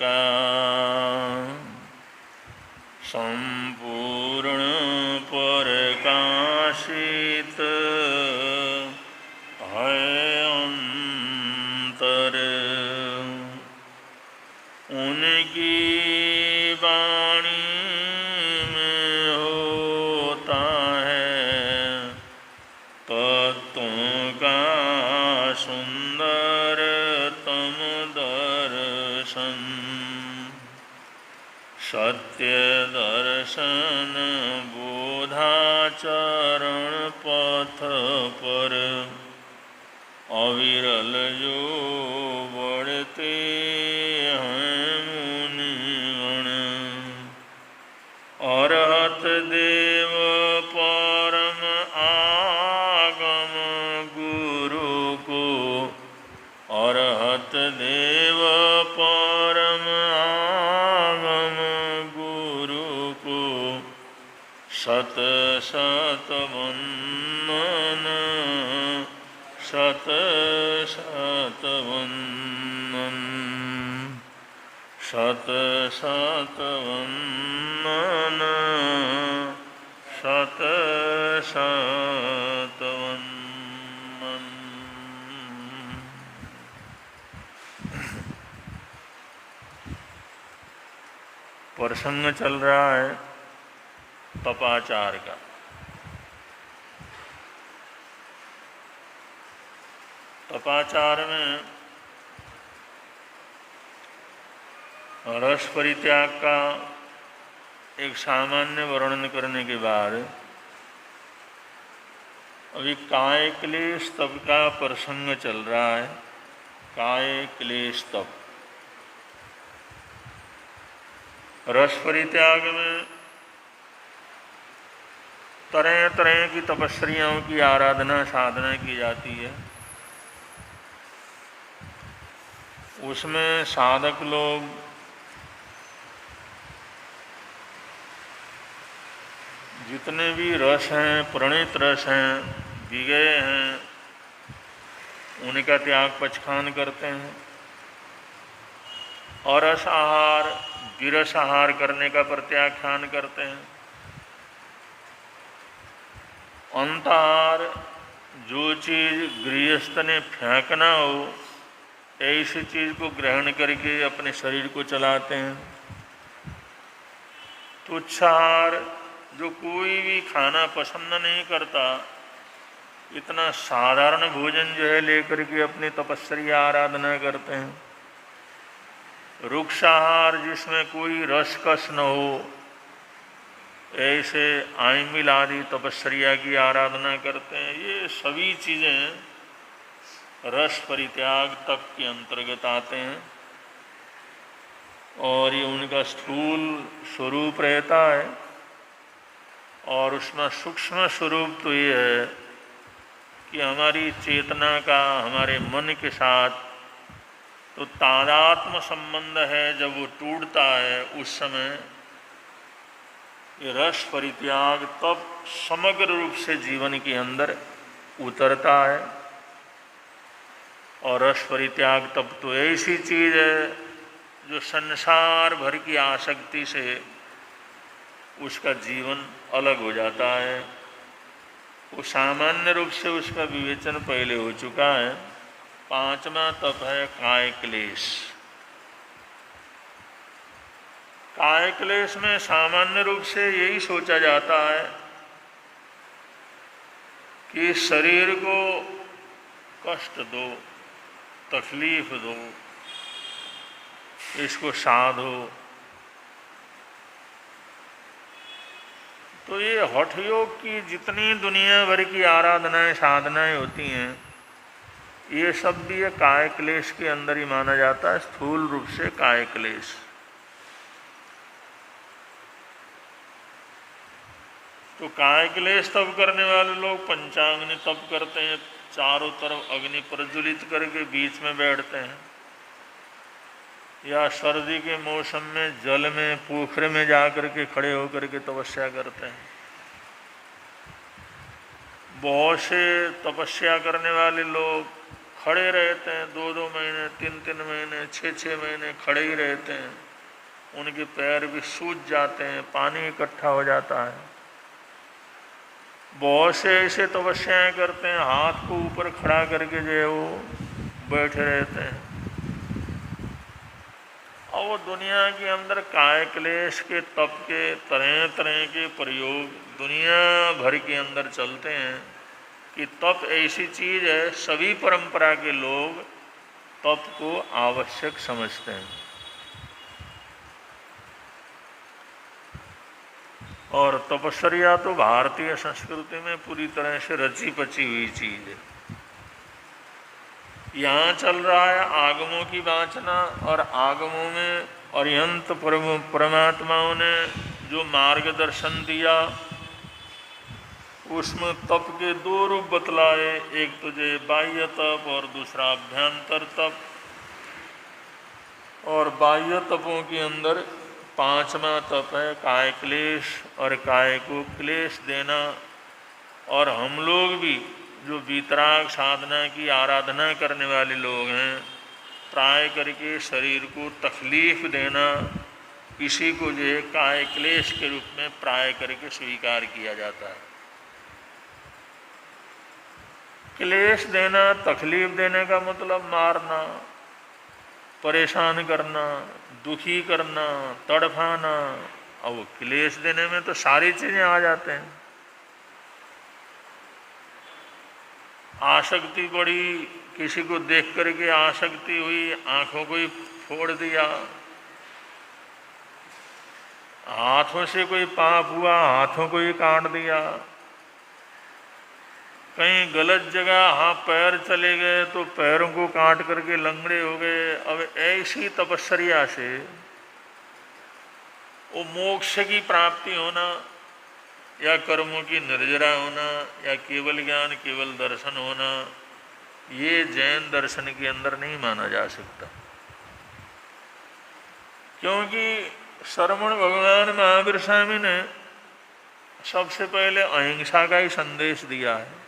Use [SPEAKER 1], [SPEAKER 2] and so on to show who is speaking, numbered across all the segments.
[SPEAKER 1] का संपूर्ण प्रकाशित है अंतर। उनकी वाणी में होता है तत्वों का सुंदरतम दर्शन। सत्य दर्शन बोधाचरण पथ पर अविरल जो बढ़ते हैं मुनिगण। अरहत देव परम आगम गुरु को, अरहत देव परम आगम गुरु को शत शत वंदन, शत शत वंदन, शत शत वंदन, शत शत वंदन। प्रसंग चल रहा है तपाचार का। तपाचार में रस परित्याग का एक सामान्य वर्णन करने के बाद अभी काय क्लेश तप का प्रसंग चल रहा है। काय क्लेश तप। रस परित्याग में तरह तरह की तपस्याओं की आराधना साधना की जाती है। उसमें साधक लोग जितने भी रस हैं, प्रणीत रस हैं, विगय हैं, उनका त्याग पचखान करते हैं। और रस आहार, विरस आहार करने का प्रत्याख्यान करते हैं। अंतहार, जो चीज़ गृहस्थ ने फेंकना हो ऐसी चीज़ को ग्रहण करके अपने शरीर को चलाते हैं। तुच्छाहार, जो कोई भी खाना पसंद नहीं करता, इतना साधारण भोजन जो है लेकर के अपनी तपस्या आराधना करते हैं। रुक्षाहार, जिसमें कोई रसकस न हो, ऐसे आइमिल आदि तपस्या की आराधना करते हैं। ये सभी चीज़ें रस परित्याग तप के अंतर्गत आते हैं और ये उनका स्थूल स्वरूप रहता है। और उसमें सूक्ष्म स्वरूप तो ये है कि हमारी चेतना का हमारे मन के साथ तो तादात्म संबंध है। जब वो टूटता है उस समय ये रस परित्याग तब समग्र रूप से जीवन के अंदर उतरता है। और रस परित्याग तब तो ऐसी चीज़ है जो संसार भर की आसक्ति से उसका जीवन अलग हो जाता है। वो सामान्य रूप से उसका विवेचन पहले हो चुका है। पांचवा तप है काय क्लेश। काय क्लेश में सामान्य रूप से यही सोचा जाता है कि शरीर को कष्ट दो, तकलीफ दो, इसको साधो। तो ये हठ योग की जितनी दुनिया भर की आराधनाएं साधनाएं होती हैं, ये सब भी ये काय क्लेश के अंदर ही माना जाता है। स्थूल रूप से काय क्लेश। तो काय क्लेश तप करने वाले लोग पंचाग्नि तप करते हैं। चारों तरफ अग्नि प्रज्वलित करके बीच में बैठते हैं। या सर्दी के मौसम में जल में पोखरे में जाकर के खड़े होकर के तपस्या करते हैं। बहुत से तपस्या करने वाले लोग खड़े रहते हैं, 2-2 महीने, 3-3 महीने, 6-6 महीने खड़े ही रहते हैं। उनके पैर भी सूज जाते हैं, पानी इकट्ठा हो जाता है। बहुत से ऐसे तपस्याएं करते हैं, हाथ को ऊपर खड़ा करके जो है वो बैठे रहते हैं। और वो दुनिया के अंदर काय क्लेश के तप के तरह तरह के प्रयोग दुनिया भर के अंदर चलते हैं कि तप ऐसी चीज़ है, सभी परंपरा के लोग तप को आवश्यक समझते हैं। और तपस्या तो भारतीय संस्कृति में पूरी तरह से रची पची हुई चीज़ है। यहाँ चल रहा है आगमों की वाचना, और आगमों में अरिहंत परमात्माओं ने जो मार्गदर्शन दिया उसमें तप के 2 रूप बतलाए, एक तो जो बाह्य तप और दूसरा अभ्यंतर तप। और बाह्य तपों के अंदर 5वां तप है काय क्लेश, और काय को क्लेश देना। और हम लोग भी जो वीतराग साधना की आराधना करने वाले लोग हैं, प्राय करके शरीर को तकलीफ देना, इसी को जो है काय क्लेश के रूप में प्राय करके स्वीकार किया जाता है। क्लेश देना, तकलीफ देने का मतलब मारना, परेशान करना, दुखी करना, तड़फाना। अब वो क्लेश देने में तो सारी चीज़ें आ जाते हैं। आसक्ति बढ़ी, किसी को देख करके आसक्ति हुई, आंखों को ही फोड़ दिया, हाथों से कोई पाप हुआ, हाथों को ही काट दिया, कहीं गलत जगह हाथ पैर चले गए तो पैरों को काट करके लंगड़े हो गए। अब ऐसी तपस्या से वो मोक्ष की प्राप्ति होना, या कर्मों की निर्जरा होना, या केवल ज्ञान केवल दर्शन होना, ये जैन दर्शन के अंदर नहीं माना जा सकता। क्योंकि श्रमण भगवान महावीर स्वामी ने सबसे पहले अहिंसा का ही संदेश दिया है।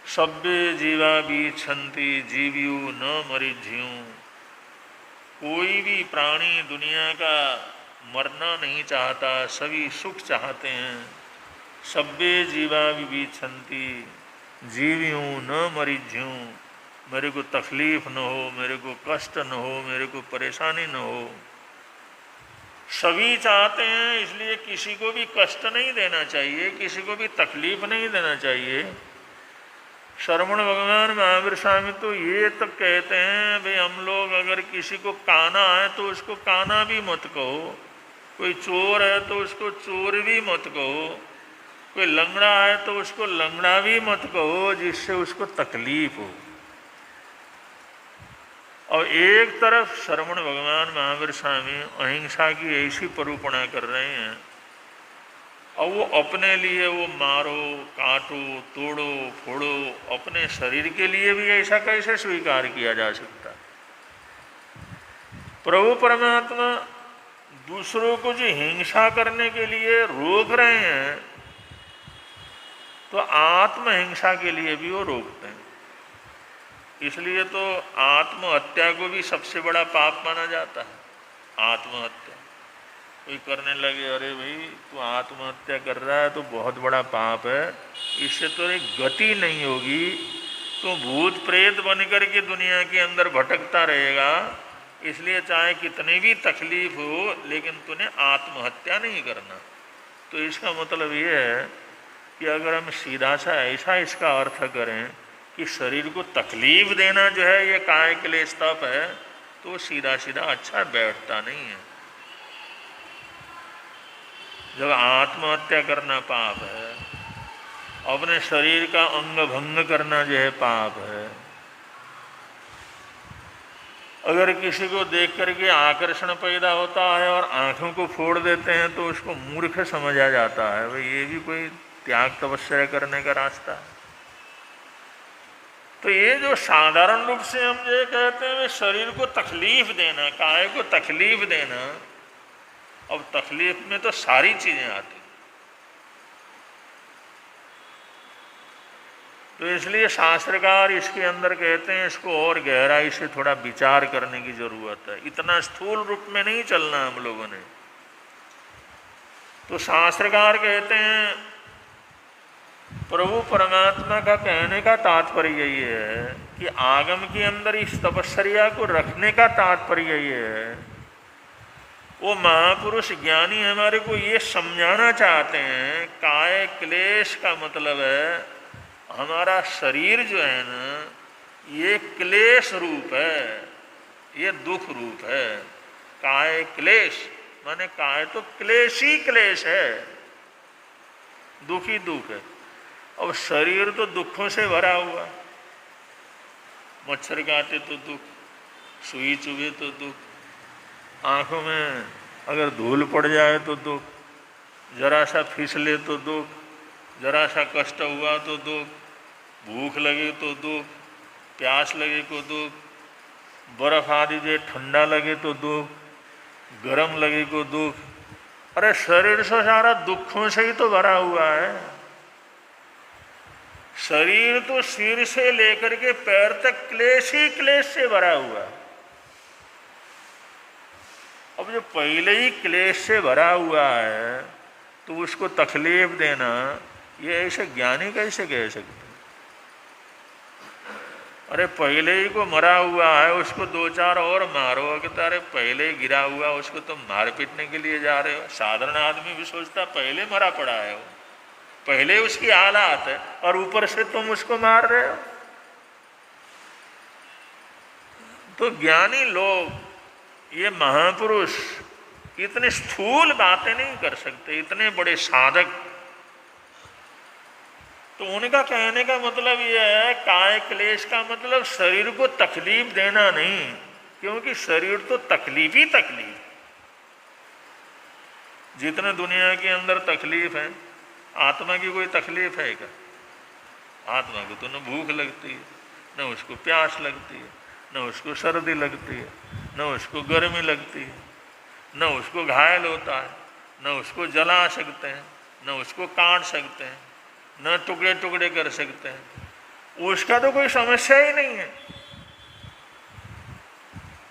[SPEAKER 1] सभ्य जीवा बीच्छन्ति जीव्यु न मरिज्यु। कोई भी प्राणी दुनिया का मरना नहीं चाहता, सभी सुख चाहते हैं। सभ्य जीवा बीच्छन्ति जीव्यु न मरिज्यु। मेरे को तकलीफ न हो, मेरे को कष्ट न हो, मेरे को परेशानी न हो, सभी चाहते हैं। इसलिए किसी को भी कष्ट नहीं देना चाहिए, किसी को भी तकलीफ नहीं देना चाहिए। श्रमण भगवान महावीर स्वामी तो ये तक कहते हैं भाई हम लोग अगर किसी को काना है तो उसको काना भी मत कहो, कोई चोर है तो उसको चोर भी मत कहो, कोई लंगड़ा है तो उसको लंगड़ा भी मत कहो जिससे उसको तकलीफ हो। और एक तरफ श्रमण भगवान महावीर स्वामी अहिंसा की ऐसी परूपणा कर रहे हैं, और वो अपने लिए वो मारो, काटो, तोड़ो, फोड़ो, अपने शरीर के लिए भी ऐसा कैसे स्वीकार किया जा सकता। प्रभु परमात्मा दूसरों को जो हिंसा करने के लिए रोक रहे हैं, तो आत्महिंसा के लिए भी वो रोकते हैं। इसलिए तो आत्महत्या को भी सबसे बड़ा पाप माना जाता है। आत्महत्या कोई करने लगे, अरे भाई तू आत्महत्या कर रहा है तो बहुत बड़ा पाप है, इससे तो एक गति नहीं होगी, तो भूत प्रेत बन करके दुनिया के अंदर भटकता रहेगा। इसलिए चाहे कितनी भी तकलीफ हो, लेकिन तूने आत्महत्या नहीं करना। तो इसका मतलब ये है कि अगर हम सीधा सा ऐसा इसका अर्थ करें कि शरीर को तकलीफ देना जो है ये काय क्लेश तप है, तो सीधा सीधा अच्छा बैठता नहीं है। जब आत्महत्या करना पाप है, अपने शरीर का अंग भंग करना जो है पाप है, अगर किसी को देख करके आकर्षण पैदा होता है और आंखों को फोड़ देते हैं तो उसको मूर्ख समझा जाता है, भाई ये भी कोई त्याग तपस्या करने का रास्ता है। तो ये जो साधारण रूप से हम ये कहते हैं शरीर को तकलीफ देना, काय को तकलीफ देना, अब तकलीफ में तो सारी चीजें आती। तो तो इसलिए शास्त्रकार इसके अंदर कहते हैं इसको और गहराई से थोड़ा विचार करने की जरूरत है, इतना स्थूल रूप में नहीं चलना हम लोगों ने। तो शास्त्रकार कहते हैं प्रभु परमात्मा का कहने का तात्पर्य यही है कि आगम के अंदर इस तपस्या को रखने का तात्पर्य यही है, वो महापुरुष ज्ञानी हमारे को ये समझाना चाहते हैं काय क्लेश का मतलब है हमारा शरीर जो है ना ये क्लेश रूप है, ये दुख रूप है। काय क्लेश माने काय तो क्लेश ही क्लेश है, दुख ही दुख है। अब शरीर तो दुखों से भरा हुआ, मच्छर काटे तो दुख, सुई चुभे तो दुख, आंखों में अगर धूल पड़ जाए तो दुख, जरा सा फिसले तो दुख, जरा सा कष्ट हुआ तो दुख, भूख लगे तो दुख, प्यास लगे तो दुख, बर्फ आदि जे ठंडा लगे तो दुख, गरम लगे तो दुख। अरे शरीर से सारा दुखों से ही तो भरा हुआ है। शरीर तो सिर से लेकर के पैर तक क्लेश ही क्लेश से भरा हुआ है। अब जो पहले ही क्लेश से भरा हुआ है तो उसको तकलीफ देना ये ऐसे ज्ञानी कैसे कह सकते? अरे पहले ही को मरा हुआ है उसको दो चार और मारो, कि अरे पहले ही गिरा हुआ उसको तुम मार पीटने के लिए जा रहे हो। साधारण आदमी भी सोचता पहले मरा पड़ा है वो, पहले उसकी हालात है और ऊपर से तुम उसको मार रहे हो। तो ज्ञानी लोग ये महापुरुष इतने स्थूल बातें नहीं कर सकते, इतने बड़े साधक। तो उनका कहने का मतलब यह है काय क्लेश का मतलब शरीर को तकलीफ देना नहीं, क्योंकि शरीर तो तकलीफ ही तकलीफ। जितने दुनिया के अंदर तकलीफ है, आत्मा की कोई तकलीफ है क्या? आत्मा को तो न भूख लगती है, न उसको प्यास लगती है, न उसको सर्दी लगती है, न उसको गर्मी लगती है, न उसको घायल होता है, न उसको जला सकते हैं, न उसको काट सकते हैं, न टुकड़े टुकड़े कर सकते हैं। उसका तो कोई समस्या ही नहीं है।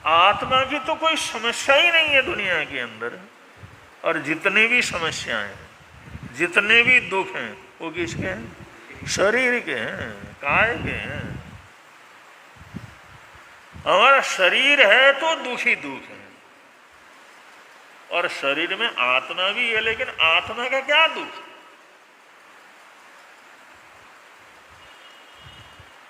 [SPEAKER 1] आत्मा की तो कोई समस्या ही नहीं है दुनिया के अंदर। और जितनी भी समस्याएं हैं, जितने भी दुख हैं, वो किसके हैं? शरीर के हैं, काय के हैं। हमारा शरीर है तो दुख ही दुख है, और शरीर में आत्मा भी है, लेकिन आत्मा का क्या दुख?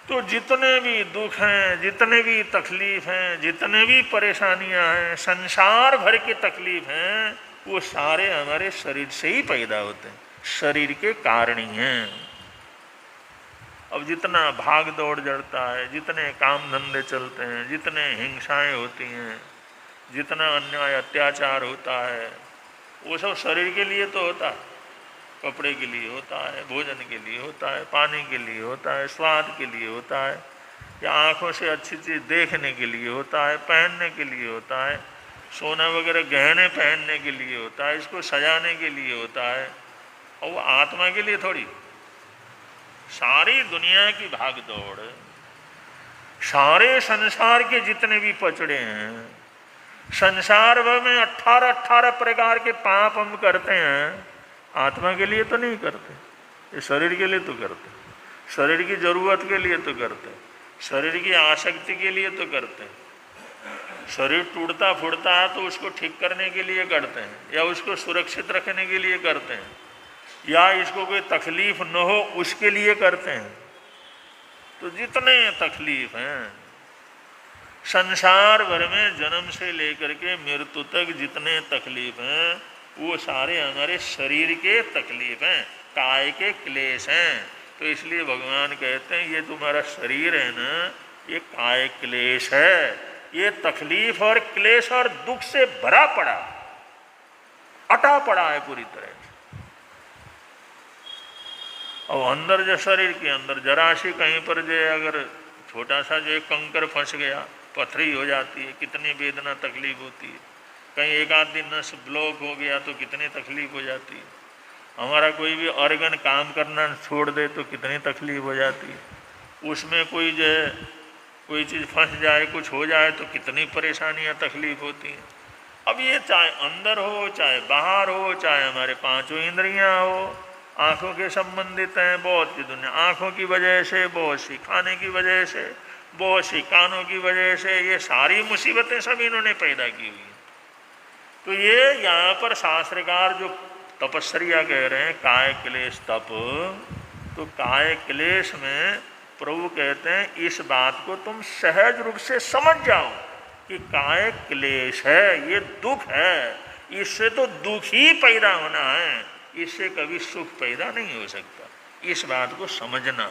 [SPEAKER 1] तो जितने भी दुख हैं, जितने भी तकलीफ हैं, जितने भी परेशानियां हैं, संसार भर की तकलीफ हैं, वो सारे हमारे शरीर से ही पैदा होते हैं, शरीर के कारण ही हैं। अब जितना भाग दौड़ जड़ता है, जितने काम धंधे चलते हैं, जितने हिंसाएं होती हैं, जितना अन्याय अत्याचार होता है, वो सब शरीर के लिए तो होता है। कपड़े के लिए होता है, भोजन के लिए होता है, पानी के लिए होता है, स्वाद के लिए होता है, या आँखों से अच्छी चीज़ देखने के लिए होता है, पहनने के लिए होता है, सोना वगैरह गहने पहनने के लिए होता है, इसको सजाने के लिए होता है। और वो आत्मा के लिए थोड़ी। सारी दुनिया की भाग दौड़, सारे संसार के जितने भी पचड़े हैं, संसार भर में 18 प्रकार के पाप हम करते हैं, आत्मा के लिए तो नहीं करते, ये शरीर के लिए तो करते, शरीर की जरूरत के लिए तो करते, शरीर की आसक्ति के लिए तो करते। शरीर टूटता फूटता है तो उसको ठीक करने के लिए करते हैं, या उसको सुरक्षित रखने के लिए करते हैं, या इसको कोई तकलीफ न हो उसके लिए करते हैं। तो जितने तकलीफ हैं संसार भर में, जन्म से लेकर के मृत्यु तक जितने तकलीफ हैं, वो सारे हमारे शरीर के तकलीफ हैं, काय के क्लेश हैं। तो इसलिए भगवान कहते हैं ये तुम्हारा शरीर है ना, ये काय क्लेश है, ये तकलीफ और क्लेश और दुख से भरा पड़ा, अटा पड़ा है पूरी तरह से। और अंदर जो शरीर के अंदर जरा सी कहीं पर जो अगर छोटा सा जो कंकर फंस गया, पथरी हो जाती है, कितनी वेदना तकलीफ होती है। कहीं एक आध दिन नस ब्लॉक हो गया तो कितनी तकलीफ हो जाती है। हमारा कोई भी ऑर्गन काम करना छोड़ दे तो कितनी तकलीफ हो जाती है। उसमें कोई चीज़ फंस जाए, कुछ हो जाए तो कितनी परेशानियां तकलीफ होती हैं। अब ये चाहे अंदर हो, चाहे बाहर हो, चाहे हमारे पांचों इंद्रियां हो, आँखों के संबंधित हैं बहुत सी दुनिया, आँखों की वजह से बहुत सी, खाने की वजह से बहुत सी, कानों की वजह से, ये सारी मुसीबतें सब इन्होंने पैदा की हुई। तो ये यहाँ पर शास्त्रकार जो तपस्या कह रहे हैं काय क्लेश तप, तो काय क्लेश में प्रभु कहते हैं इस बात को तुम सहज रूप से समझ जाओ कि काय क्लेश है, ये दुख है, इससे तो दुख ही पैदा होना है, इससे कभी सुख पैदा नहीं हो सकता। इस बात को समझना।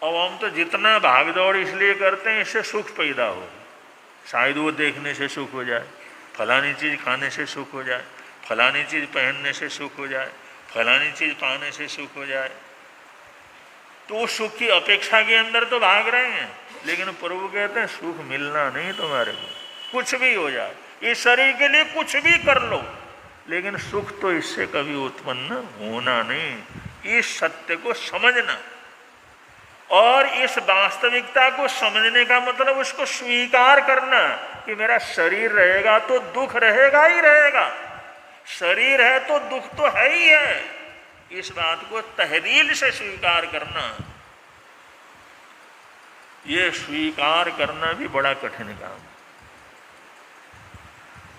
[SPEAKER 1] अब हम तो जितना भागदौड़ इसलिए करते हैं इससे सुख पैदा हो, शायद वो देखने से सुख हो जाए, फलानी चीज़ खाने से सुख हो जाए, फलानी चीज़ पहनने से सुख हो जाए, फलानी चीज़ पाने से सुख हो जाए, तो उस सुख की अपेक्षा के अंदर तो भाग रहे हैं। लेकिन प्रभु कहते हैं सुख मिलना नहीं तुम्हारे को, कुछ भी हो जाए, इस शरीर के लिए कुछ भी कर लो, लेकिन सुख तो इससे कभी उत्पन्न होना नहीं। इस सत्य को समझना, और इस वास्तविकता को समझने का मतलब उसको स्वीकार करना कि मेरा शरीर रहेगा तो दुख रहेगा ही रहेगा, शरीर है तो दुख तो है ही है। इस बात को तहदील से स्वीकार करना, ये स्वीकार करना भी बड़ा कठिन काम।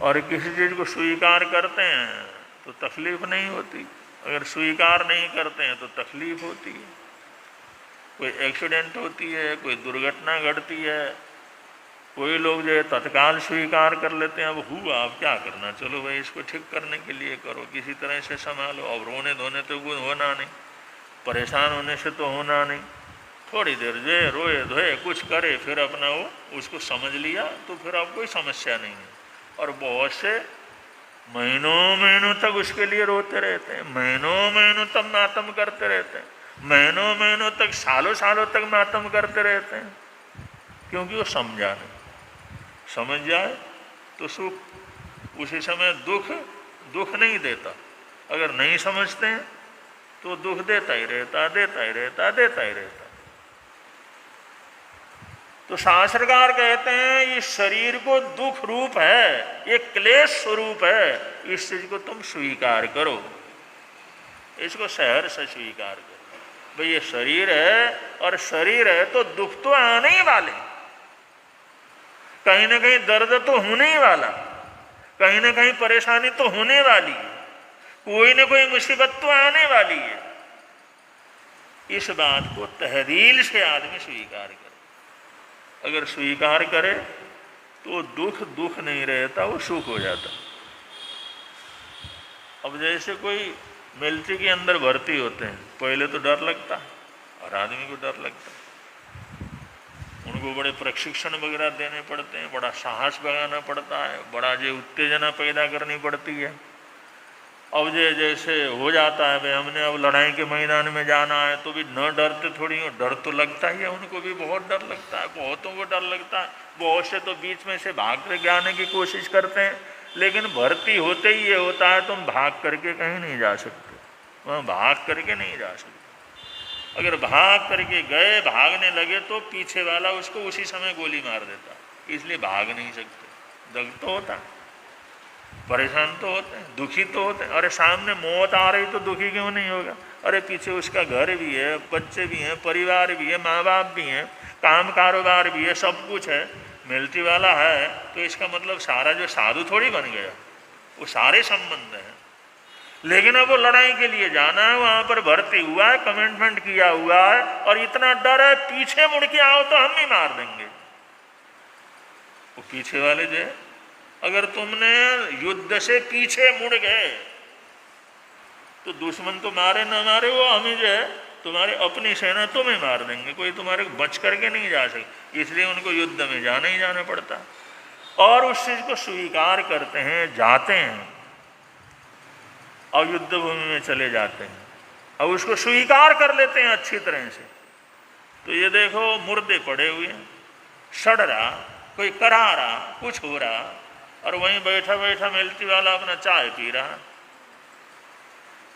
[SPEAKER 1] और किसी चीज को स्वीकार करते हैं तो तकलीफ नहीं होती, अगर स्वीकार नहीं करते हैं तो तकलीफ होती है। कोई एक्सीडेंट होती है, कोई दुर्घटना घटती है, कोई लोग जो है तत्काल स्वीकार कर लेते हैं, अब हुआ अब क्या करना, चलो भाई इसको ठीक करने के लिए करो, किसी तरह से संभालो, अब रोने धोने तो होना नहीं, परेशान होने से तो होना नहीं, थोड़ी देर जो रोए धोए कुछ करे, फिर अपना वो उसको समझ लिया तो फिर अब कोई समस्या नहीं है। और बहुत से महीनों महीनों तक उसके लिए रोते रहते हैं, महीनों महीनों तक मातम करते रहते हैं, महीनों महीनों तक, सालों सालों तक मातम करते रहते हैं, क्योंकि वो समझा नहीं। समझ जाए तो सुख, उसी समय दुख नहीं देता, अगर नहीं समझते हैं तो दुख देता ही रहता, देता ही रहता, देता ही रहता। तो शास्त्रकार कहते हैं इस शरीर को दुख रूप है, ये क्लेश स्वरूप है, इस चीज को तुम स्वीकार करो, इसको सहर्ष से स्वीकार करो। भाई ये शरीर है, और शरीर है तो दुख तो आने ही वाले, कहीं ना कहीं दर्द तो होने ही वाला, कहीं ना कहीं परेशानी तो होने वाली है, कोई ना कोई मुसीबत तो आने वाली है। इस बात को तहदील से आदमी स्वीकार करे। अगर स्वीकार करे तो दुख नहीं रहता, वो सुख हो जाता। अब जैसे कोई मिलिट्री के अंदर भर्ती होते हैं, पहले तो डर लगता है, और आदमी को डर लगता है, उनको बड़े प्रशिक्षण वगैरह देने पड़ते हैं, बड़ा साहस लगाना पड़ता है, बड़ा जो उत्तेजना पैदा करनी पड़ती है। अब जैसे हो जाता है भाई हमने अब लड़ाई के मैदान में जाना है, तो भी न डरते थोड़ी हो, डर तो लगता ही है, उनको भी बहुत डर लगता है, बहुतों को डर लगता है, बहुत से तो बीच में से भाग करके आने की कोशिश करते हैं, लेकिन भर्ती होते ही ये होता है तुम भाग करके कहीं नहीं जा सकते, वहाँ भाग करके नहीं जा सकते। अगर भाग करके गए, भागने लगे तो पीछे वाला उसको उसी समय गोली मार देता, इसलिए भाग नहीं सकते। दर्द तो होता है, परेशान तो होते हैं, दुखी तो होते हैं। अरे सामने मौत आ रही तो दुखी क्यों नहीं होगा? अरे पीछे उसका घर भी है, बच्चे भी हैं, परिवार भी है, माँ बाप भी हैं, काम कारोबार भी है, सब कुछ है। मिलिट्री वाला है तो इसका मतलब सारा जो साधु थोड़ी बन गया, वो सारे संबंध हैं। लेकिन अब वो लड़ाई के लिए जाना है, वहाँ पर भर्ती हुआ है, कमिटमेंट किया हुआ है, और इतना डर है पीछे मुड़ के आओ तो हम ही मार देंगे। वो पीछे वाले जो है, अगर तुमने युद्ध से पीछे मुड़ गए तो दुश्मन तो मारे ना मारे, वो हमें जो है तुम्हारे अपनी सेना तुम्हें मार देंगे, कोई तुम्हारे बच करके नहीं जा सकते। इसलिए उनको युद्ध में जाना ही जाना पड़ता, और उस चीज को स्वीकार करते हैं, जाते हैं और युद्ध भूमि में चले जाते हैं, और उसको स्वीकार कर लेते हैं अच्छी तरह से। तो ये देखो मुर्दे पड़े हुए हैं, सड़ रहा, कोई करा रहा, कुछ हो रहा, और वहीं बैठा बैठा मिलिट्री वाला अपना चाय पी रहा,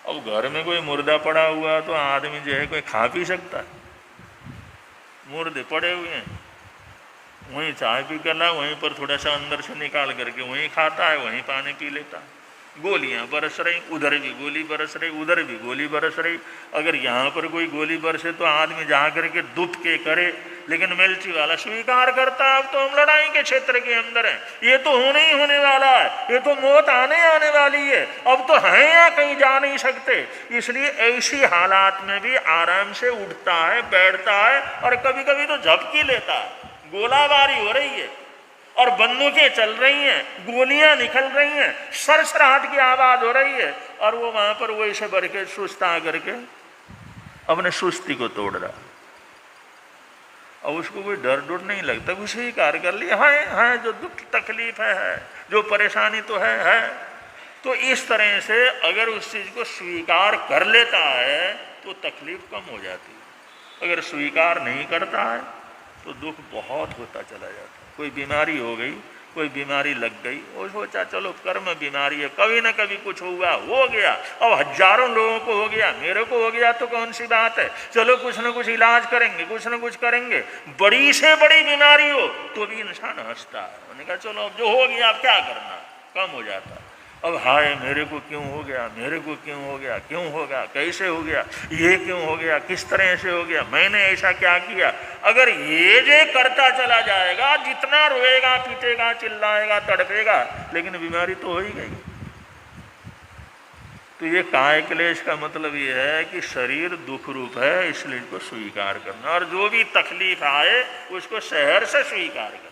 [SPEAKER 1] अब घर में कोई मुर्दा पड़ा हुआ तो आदमी जो है कोई खा पी सकता है? मुर्दे पड़े हुए हैं, वहीं चाय पी कर ला, वहीं पर थोड़ा सा अंदर से निकाल करके वहीं खाता है, वहीं पानी पी लेता है। गोलियां बरस रही, उधर भी गोली बरस रही, उधर भी गोली बरस रही। अगर यहाँ पर कोई गोली बरसे तो आदमी जा करके दुब के करे, लेकिन मिलिट्री वाला स्वीकार करता है अब तो हम लड़ाई के क्षेत्र के अंदर हैं, ये तो होने ही होने वाला है, ये तो मौत आने आने वाली है, अब तो हैं या कहीं जा नहीं सकते। इसलिए ऐसी हालात में भी आराम से उठता है, बैठता है, और कभी कभी तो झपकी लेता है। गोलाबारी हो रही है और बंदूकें चल रही हैं, गोलियां निकल रही हैं, सरसराहट की आवाज हो रही है, और वो वहां पर वो ऐसे बढ़ के सुस्ता करके अपने सुस्ती को तोड़ रहा। और उसको कोई डर डर नहीं लगता, वो स्वीकार कर लिया है जो दुख तकलीफ है, जो परेशानी तो है। तो इस तरह से अगर उस चीज को स्वीकार कर लेता है तो तकलीफ कम हो जाती है। अगर स्वीकार नहीं करता है तो दुख बहुत होता चला जाता है। कोई बीमारी हो गई, कोई बीमारी लग गई, वो सोचा चलो कर्म बीमारी है, कभी ना कभी कुछ हुआ, हो गया, अब हजारों लोगों को हो गया, मेरे को हो गया तो कौन सी बात है, चलो कुछ ना कुछ इलाज करेंगे, कुछ ना कुछ करेंगे। बड़ी से बड़ी बीमारी हो तो भी इंसान हंसता है, उन्होंने कहा चलो अब जो हो गया अब क्या करना, कम हो जाता है। अब हाय मेरे को क्यों हो गया, मेरे को क्यों हो गया, क्यों होगा, कैसे हो गया, ये क्यों हो गया, किस तरह से हो गया, मैंने ऐसा क्या किया। अगर ये जो करता चला जाएगा, जितना रोएगा, पीटेगा, चिल्लाएगा, तड़पेगा, लेकिन बीमारी तो हो ही गई। तो ये काय क्लेश का मतलब ये है कि शरीर दुख रूप है, इसलिए इसको स्वीकार करना, और जो भी तकलीफ आए उसको शहर से स्वीकार करना।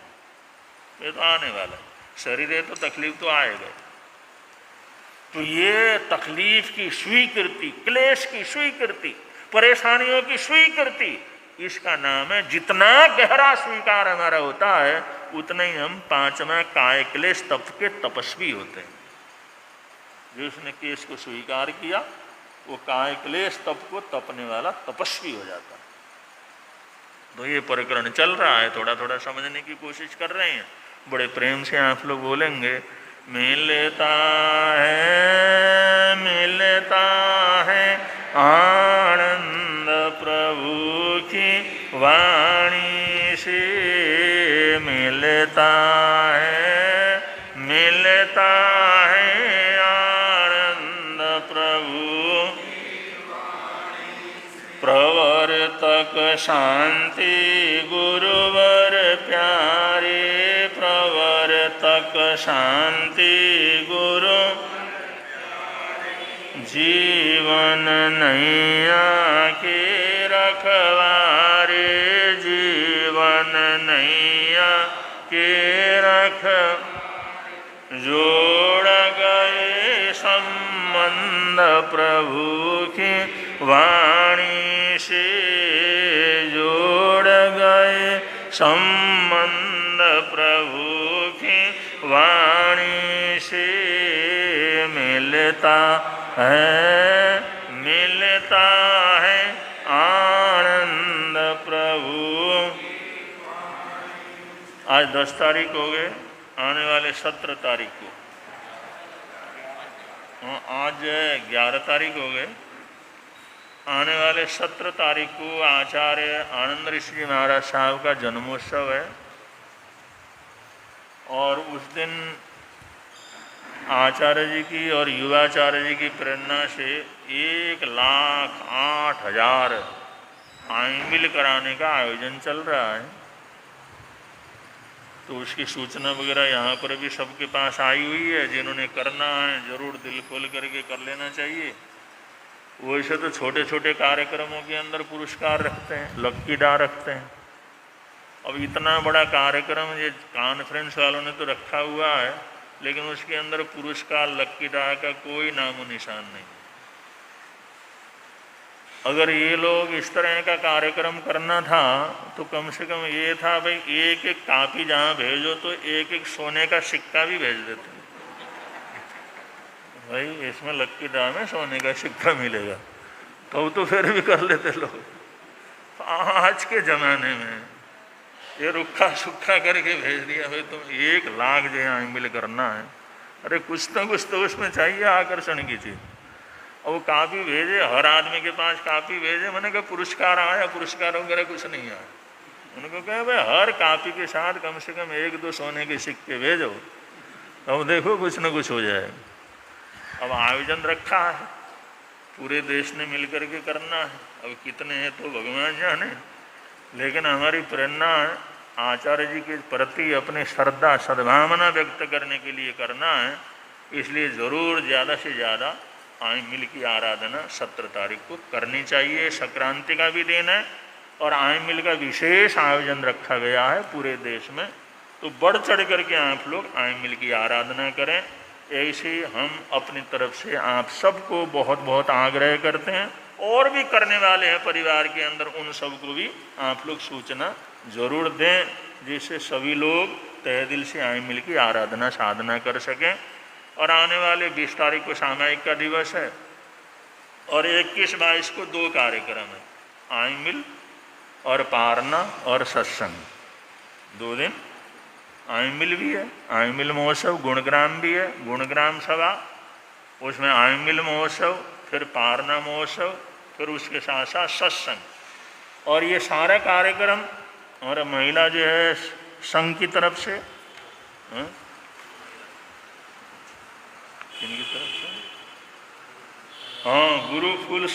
[SPEAKER 1] ये तो आने वाला है, शरीर है तो तकलीफ तो आएगा। तो ये तकलीफ की स्वीकृति, क्लेश की स्वीकृति, परेशानियों की स्वीकृति, इसका नाम है। जितना गहरा स्वीकार हमारा होता है उतना ही हम पांचवा काय क्लेश तप के तपस्वी होते हैं। जिसने केस को स्वीकार किया वो काय क्लेश तप को तपने वाला तपस्वी हो जाता है। तो ये प्रकरण चल रहा है, थोड़ा थोड़ा समझने की कोशिश कर रहे हैं। बड़े प्रेम से आप लोग बोलेंगे, मिलता है आनंद प्रभु की वाणी से, मिलता है आनंद प्रभु प्रवर्तक शांति गुरुवर प्यारे, प्रवर्तक शांति गुरु जीवन नैया के रखवारे, जीवन नैया के रख जोड़ गए संबंध प्रभु की वाणी से, जोड़ गए संबंध प्रभु की वाणी से, मिलता है आनंद प्रभु। आज 10 तारीख हो गए, आने वाले 17 तारीख को, आज 11 तारीख हो गए, आने वाले 17 तारीख को आचार्य आनंद ऋषि जी महाराज साहब का जन्मोत्सव है। और उस दिन आचार्य जी की और युवाचार्य जी की प्रेरणा से 1,08,000 आइंबिल कराने का आयोजन चल रहा है। तो उसकी सूचना वगैरह यहाँ पर भी सबके पास आई हुई है। जिन्होंने करना है ज़रूर दिल खोल करके कर लेना चाहिए। वैसे तो छोटे छोटे कार्यक्रमों के अंदर पुरस्कार रखते हैं, लक्की ड्रा रखते हैं। अब इतना बड़ा कार्यक्रम ये कॉन्फ्रेंस वालों ने तो रखा हुआ है, लेकिन उसके अंदर पुरस्कार लक्की ड्रा का कोई नामो निशान नहीं। अगर ये लोग इस तरह का कार्यक्रम करना था तो कम से कम ये था भाई, एक एक कापी जहाँ भेजो तो एक एक सोने का सिक्का भी भेज देते भाई, इसमें लक्की ड्रा में सोने का सिक्का मिलेगा, तो फिर भी कर लेते लोग। आज के ज़माने में ये रुक्खा सुक्खा करके भेज दिया भाई, तुम 1 लाख जो यहाँ मिल करना है, अरे कुछ तो उसमें चाहिए आकर्षण की चीज़। और वो कापी भेजे, हर आदमी के पास कापी भेजे। मैंने कहा पुरस्कार आया, पुरस्कार वगैरह कुछ नहीं आया। उनको कहा भाई हर कापी के साथ कम से कम 1-2 सोने के सिक्के भेजो, अब देखो कुछ न कुछ हो जाए। अब आयोजन रखा है, पूरे देश ने मिलकर के करना है। अब कितने हैं तो भगवान जाने, लेकिन हमारी प्रेरणा है आचार्य जी के प्रति अपने श्रद्धा सद्भावना व्यक्त करने के लिए करना है। इसलिए ज़रूर ज़्यादा से ज़्यादा आइमिल की आराधना 17 तारीख को करनी चाहिए। संक्रांति का भी दिन है और आइमिल का विशेष आयोजन रखा गया है पूरे देश में, तो बढ़ चढ़ करके आप लोग आइमिल की आराधना करें। ऐसे हम अपनी तरफ से आप सबको बहुत बहुत आग्रह करते हैं, और भी करने वाले हैं परिवार के अंदर, उन सबको भी आप लोग सूचना जरूर दें, जिससे सभी लोग तहे दिल से आइमिल की आराधना साधना कर सकें। और आने वाले 20 तारीख को सामायिक का दिवस है और 21-22 को 2 कार्यक्रम है, आइमिल और पारना और सत्संग। 2 दिन आइमिल भी है, आइमिल महोत्सव, गुणग्राम भी है, गुणग्राम सभा, उसमें आइमिल महोत्सव, फिर पारना महोत्सव, फिर उसके साथ साथ सत्संग। और ये सारा कार्यक्रम और महिला जो है संघ की तरफ से, किनकी तरफ से, हाँ, गुरुकुल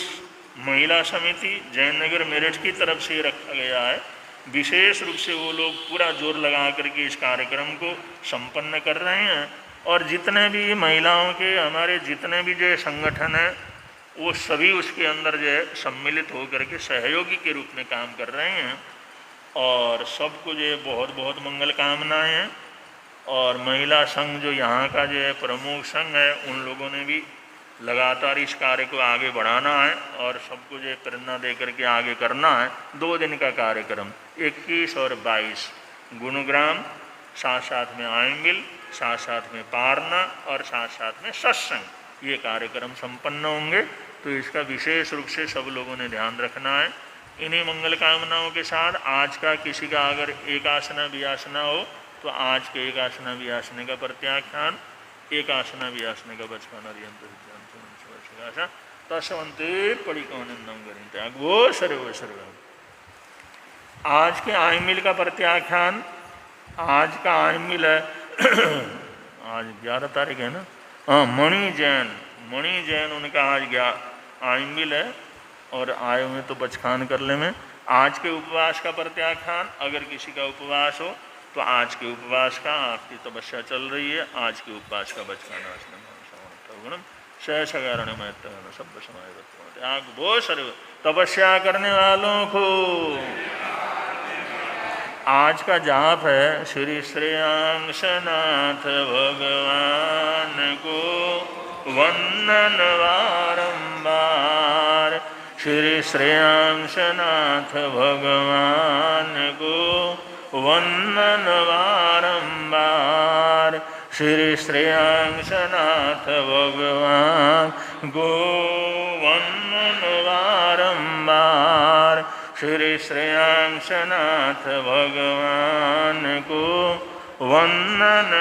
[SPEAKER 1] महिला समिति जयनगर मेरठ की तरफ से रखा गया है। विशेष रूप से वो लोग पूरा जोर लगा करके इस कार्यक्रम को संपन्न कर रहे हैं। और जितने भी महिलाओं के हमारे जितने भी जो संगठन हैं, वो सभी उसके अंदर जो है सम्मिलित होकर के सहयोगी के रूप में काम कर रहे हैं। और सबको जो है बहुत बहुत मंगल कामनाएं हैं। और महिला संघ जो यहाँ का जो है प्रमुख संघ है, उन लोगों ने भी लगातार इस कार्य को आगे बढ़ाना है और सबको जो प्रेरणा दे करके आगे करना है। 2 दिन का कार्यक्रम 21 और 22 गुणग्राम, साथ साथ में आइमिल, साथ साथ में पारना और साथ साथ में सत्संग, ये कार्यक्रम संपन्न होंगे। तो इसका विशेष रूप से सब लोगों ने ध्यान रखना है। इन्हीं मंगल कामनाओं के साथ आज का किसी का अगर एक आसना भी आसना हो तो आज के एक आसना भी आसने का प्रत्याख्यान, एक आसना भी आसने का बचपन तस्वंते पड़िकोनंदम गरिंत्याग वो सर्व सर्व। आज के आइमिल का प्रत्याख्यान, आज का आइमिल है आज 11 तारीख है ना, हाँ, मणि जैन उनका आज आइमिल है और आए हुए तो बचखान कर ले में। आज के उपवास का प्रत्याख्यान, अगर किसी का उपवास हो तो आज के उपवास का, आपकी तपस्या चल रही है, आज के उपवास का बचखाना सहसगारण में सब समय आग वो सर्व तपस्या करने वालों को। आज का जाप है श्री श्रेयांशनाथ भगवान को वंदन बारंबार, श्री श्रेयांशनाथ भगवान को वंदन बारंबार, श्री श्रेयांशनाथ भगवान को वंदन बारंबार, श्री श्रेयांशनाथ भगवान को वंदन